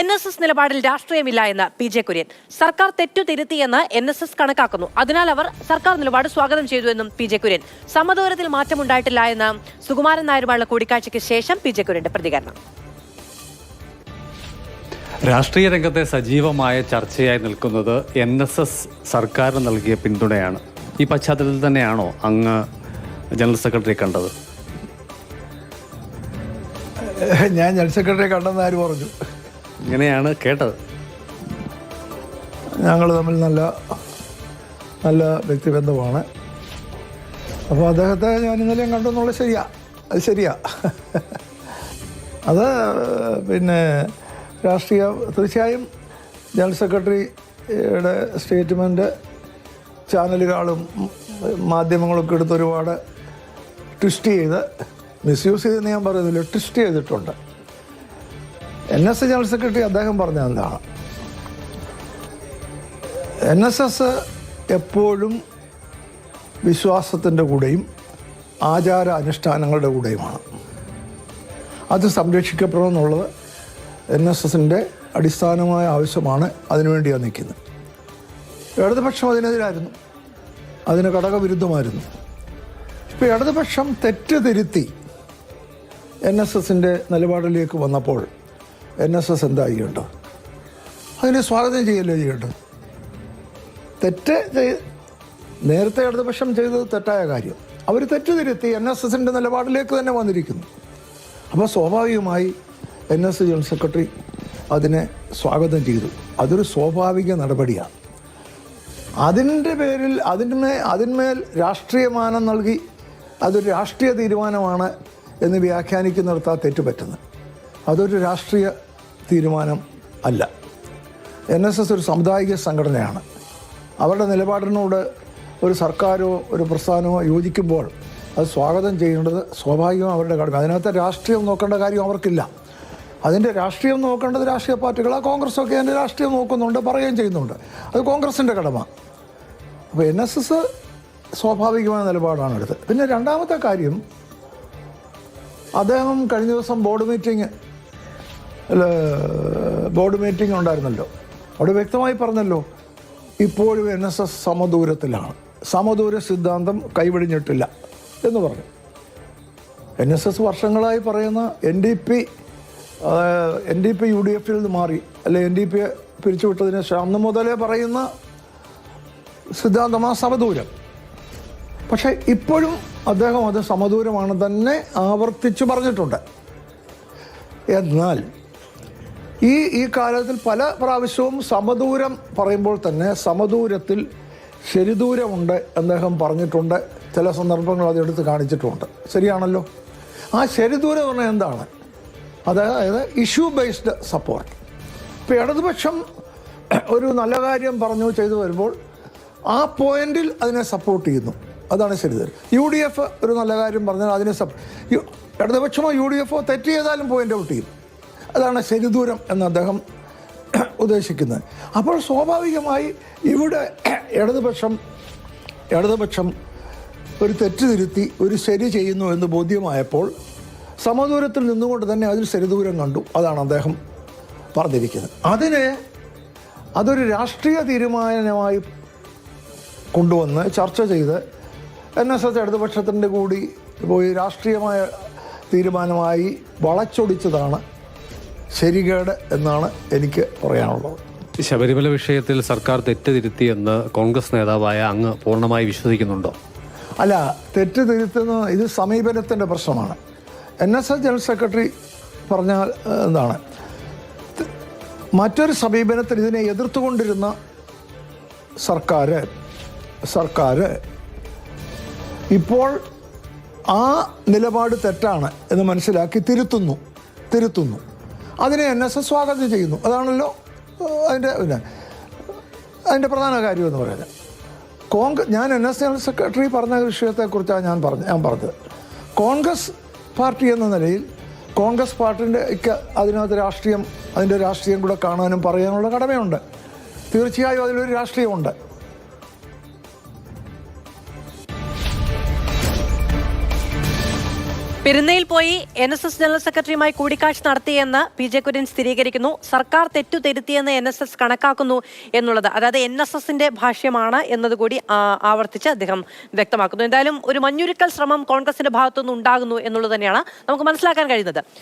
NSS നിലപാടിൽ രാഷ്ട്രീയമില്ല എന്ന് PJ Kurian. സർക്കാർ തെറ്റുതിരുത്തിയെന്ന് NSS കണക്കാക്കുന്നു. അതിനാൽ അവർ സർക്കാർ നിലപാട് സ്വാഗതം ചെയ്തു എന്നും PJ കുര്യൻ. സമദൂരത്തിൽ മാറ്റമുണ്ടായിട്ടില്ല എന്ന് സുകുമാരൻ നായരുമായുള്ള കൂടിക്കാഴ്ചയ്ക്ക് ശേഷം PJ കുര്യന്റെ പ്രതികരണം. രാഷ്ട്രീയ രംഗത്തെ സജീവമായ ചർച്ചയായി നിൽക്കുന്നത് NSS സർക്കാരിന് നൽകിയ പിന്തുണയാണ്. ഈ പശ്ചാത്തലത്തിൽ തന്നെയാണോ അങ്ങ് ജനറൽ സെക്രട്ടറി കണ്ടത്? ഞാൻ ജനറൽ സെക്രട്ടറി കണ്ടെന്ന് ആര് പറഞ്ഞു? ഇങ്ങനെയാണ് കേട്ടത്. ഞങ്ങൾ തമ്മിൽ നല്ല വ്യക്തിബന്ധമാണ്. അപ്പോൾ അദ്ദേഹത്തെ ഞാൻ ഇന്നലെയും കണ്ടു എന്നുള്ളത് അത് ശരിയാ. അത് പിന്നെ തീർച്ചയായും ജനറൽ സെക്രട്ടറിയുടെ സ്റ്റേറ്റ്മെൻറ്റ് ചാനലുകളും മാധ്യമങ്ങളൊക്കെ എടുത്ത് ഒരുപാട് ട്വിസ്റ്റ് ചെയ്ത് മിസ്യൂസ് ചെയ്തെന്ന് ഞാൻ പറയുന്നില്ല, ട്വിസ്റ്റ് ചെയ്തിട്ടുണ്ട്. NSS ജനറൽ സെക്രട്ടറി അദ്ദേഹം പറഞ്ഞ എന്താണ്, NSS എപ്പോഴും വിശ്വാസത്തിൻ്റെ കൂടെയും ആചാര അനുഷ്ഠാനങ്ങളുടെ കൂടെയുമാണ്. അത് സംരക്ഷിക്കപ്പെടണമെന്നുള്ളത് NSSൻ്റെ അടിസ്ഥാനമായ ആവശ്യമാണ്. അതിനുവേണ്ടിയാണ് നിൽക്കുന്നത്. ഇടതുപക്ഷം അതിനെതിരായിരുന്നു, അതിന് ഘടകവിരുദ്ധമായിരുന്നു. ഇപ്പോൾ ഇടതുപക്ഷം തെറ്റ് തിരുത്തി NSSൻ്റെ നിലപാടിലേക്ക് വന്നപ്പോൾ NSS എന്താ ചെയ്യേണ്ടത്? അതിനെ സ്വാഗതം ചെയ്യല്ലേ ചെയ്യേണ്ടത്? നേരത്തെ ഇടതുപക്ഷം ചെയ്തത് തെറ്റായ കാര്യം അവർ തെറ്റ് തിരുത്തി NSSൻ്റെ നിലപാടിലേക്ക് തന്നെ വന്നിരിക്കുന്നു. അപ്പോൾ സ്വാഭാവികമായി NSS ജനറൽ സെക്രട്ടറി അതിനെ സ്വാഗതം ചെയ്തു. അതൊരു സ്വാഭാവിക നടപടിയാണ്. അതിൻ്റെ പേരിൽ അതിന്മേൽ രാഷ്ട്രീയമാനം നൽകി അതൊരു രാഷ്ട്രീയ തീരുമാനമാണ് എന്ന് വ്യാഖ്യാനിക്കുന്നിടത്താ തെറ്റ് പറ്റുന്നത്. അതൊരു രാഷ്ട്രീയ തീരുമാനം അല്ല. NSS ഒരു സാമുദായിക സംഘടനയാണ്. അവരുടെ നിലപാടിനോട് ഒരു സർക്കാരോ ഒരു പ്രസ്ഥാനമോ യോജിക്കുമ്പോൾ അത് സ്വാഗതം ചെയ്യേണ്ടത് സ്വാഭാവികവും അവരുടെ കടമ. അതിനകത്ത് രാഷ്ട്രീയം നോക്കേണ്ട കാര്യം അവർക്കില്ല. അതിൻ്റെ രാഷ്ട്രീയം നോക്കേണ്ടത് രാഷ്ട്രീയ പാർട്ടികളാണ്. കോൺഗ്രസ്സൊക്കെ അതിൻ്റെ രാഷ്ട്രീയം നോക്കുന്നുണ്ട്, പറയുകയും ചെയ്യുന്നുണ്ട്. അത് കോൺഗ്രസിൻ്റെ കടമ. അപ്പോൾ NSS സ്വാഭാവികമായ നിലപാടാണ് എടുത്തത്. പിന്നെ രണ്ടാമത്തെ കാര്യം, അദ്ദേഹം കഴിഞ്ഞ ദിവസം ബോർഡ് മീറ്റിംഗ് ഉണ്ടായിരുന്നല്ലോ. അവിടെ വ്യക്തമായി പറഞ്ഞല്ലോ, ഇപ്പോഴും NSS സമദൂരത്തിലാണ്, സമദൂര സിദ്ധാന്തം കൈവെടിഞ്ഞിട്ടില്ല എന്ന് പറഞ്ഞു. NSS വർഷങ്ങളായി പറയുന്ന NDP UDFൽ നിന്ന് മാറി, അല്ലെ NDP പിരിച്ചുവിട്ടതിന് ശേഷം അന്ന് മുതലേ പറയുന്ന സിദ്ധാന്തമാണ് സമദൂരം. പക്ഷേ ഇപ്പോഴും അദ്ദേഹം അത് സമദൂരമാണ് തന്നെ ആവർത്തിച്ച് പറഞ്ഞിട്ടുണ്ട്. എന്നാൽ ഈ കാലത്തിൽ പല പ്രാവശ്യവും സമദൂരം പറയുമ്പോൾ തന്നെ സമദൂരത്തിൽ ശരിദൂരമുണ്ട് അദ്ദേഹം പറഞ്ഞിട്ടുണ്ട്. ചില സന്ദർഭങ്ങൾ അതെടുത്ത് കാണിച്ചിട്ടുമുണ്ട്. ശരിയാണല്ലോ. ആ ശരിദൂരം പറഞ്ഞാൽ എന്താണ്? അതായത് ഇഷ്യൂ ബേസ്ഡ് സപ്പോർട്ട്. ഇപ്പോൾ ഇടതുപക്ഷം ഒരു നല്ല കാര്യം ചെയ്തു വരുമ്പോൾ ആ പോയിന്റിൽ അതിനെ സപ്പോർട്ട് ചെയ്യുന്നു. അതാണ് ശരിദൂരം. UDF ഒരു നല്ല കാര്യം പറഞ്ഞാൽ അതിനെ ഇടതുപക്ഷമോ UDFോ തെറ്റ് ചെയ്താലും പോയിന്റ് ഔട്ട് ചെയ്യും. അതാണ് ശരിദൂരം എന്ന് അദ്ദേഹം ഉദ്ദേശിക്കുന്നത്. അപ്പോൾ സ്വാഭാവികമായി ഇവിടെ ഇടതുപക്ഷം ഒരു തെറ്റ് തിരുത്തി ഒരു ശരി ചെയ്യുന്നു എന്ന് ബോധ്യമായപ്പോൾ സമദൂരത്തിൽ നിന്നുകൊണ്ട് തന്നെ അതിൽ ശരിദൂരം കണ്ടു. അതാണ് അദ്ദേഹം പറഞ്ഞിരിക്കുന്നത്. അതൊരു രാഷ്ട്രീയ തീരുമാനമായി കൊണ്ടുവന്ന് ചർച്ച ചെയ്ത് NSS ഇടതുപക്ഷത്തിൻ്റെ കൂടി പോയി രാഷ്ട്രീയമായ തീരുമാനമായി വളച്ചൊടിച്ചതാണ് ശരികേട് എന്നാണ് എനിക്ക് പറയാനുള്ളത്. ശബരിമല വിഷയത്തിൽ സർക്കാർ തെറ്റ് തിരുത്തിയെന്ന് കോൺഗ്രസ് നേതാവായ അങ്ങ് പൂർണ്ണമായി വിശ്വസിക്കുന്നുണ്ടോ? അല്ല, തെറ്റ് തിരുത്തുന്ന ഇത് സമീപനത്തിൻ്റെ പ്രശ്നമാണ്. NSS ജനറൽ സെക്രട്ടറി പറഞ്ഞാൽ എന്താണ്, മറ്റൊരു സമീപനത്തിൽ ഇതിനെ എതിർത്തുകൊണ്ടിരുന്ന സർക്കാർ ഇപ്പോൾ ആ നിലപാട് തെറ്റാണ് എന്ന് മനസ്സിലാക്കി തിരുത്തുന്നു. അതിനെ NSS സ്വാഗതം ചെയ്യുന്നു. അതാണല്ലോ അതിൻ്റെ പ്രധാന കാര്യം എന്ന് പറയുന്നത്. ഞാൻ NSS ജനറൽ സെക്രട്ടറി പറഞ്ഞ വിഷയത്തെക്കുറിച്ചാണ് ഞാൻ പറഞ്ഞത്. കോൺഗ്രസ് പാർട്ടി എന്ന നിലയിൽ കോൺഗ്രസ് പാർട്ടിൻ്റെ അതിനകത്ത് അതിൻ്റെ രാഷ്ട്രീയം കൂടെ കാണാനും പറയാനുള്ള കടമയുണ്ട്. തീർച്ചയായും അതിലൊരു രാഷ്ട്രീയമുണ്ട്. പെരുന്നയിൽ പോയി NSS ജനറൽ സെക്രട്ടറിയുമായി കൂടിക്കാഴ്ച നടത്തിയെന്ന് PJ കുര്യൻ സ്ഥിരീകരിക്കുന്നു. സർക്കാർ തെറ്റുതിരുത്തിയെന്ന് NSS കണക്കാക്കുന്നു എന്നുള്ളത്, അതായത് NSSന്റെ ഭാഷ്യമാണ് എന്നതുകൂടി ആവർത്തിച്ച് അദ്ദേഹം വ്യക്തമാക്കുന്നു. എന്തായാലും ഒരു മഞ്ഞുരുക്കൽ ശ്രമം കോൺഗ്രസിന്റെ ഭാഗത്തുനിന്ന് ഉണ്ടാകുന്നു എന്നുള്ളത് തന്നെയാണ് നമുക്ക് മനസ്സിലാക്കാൻ കഴിയുന്നത്.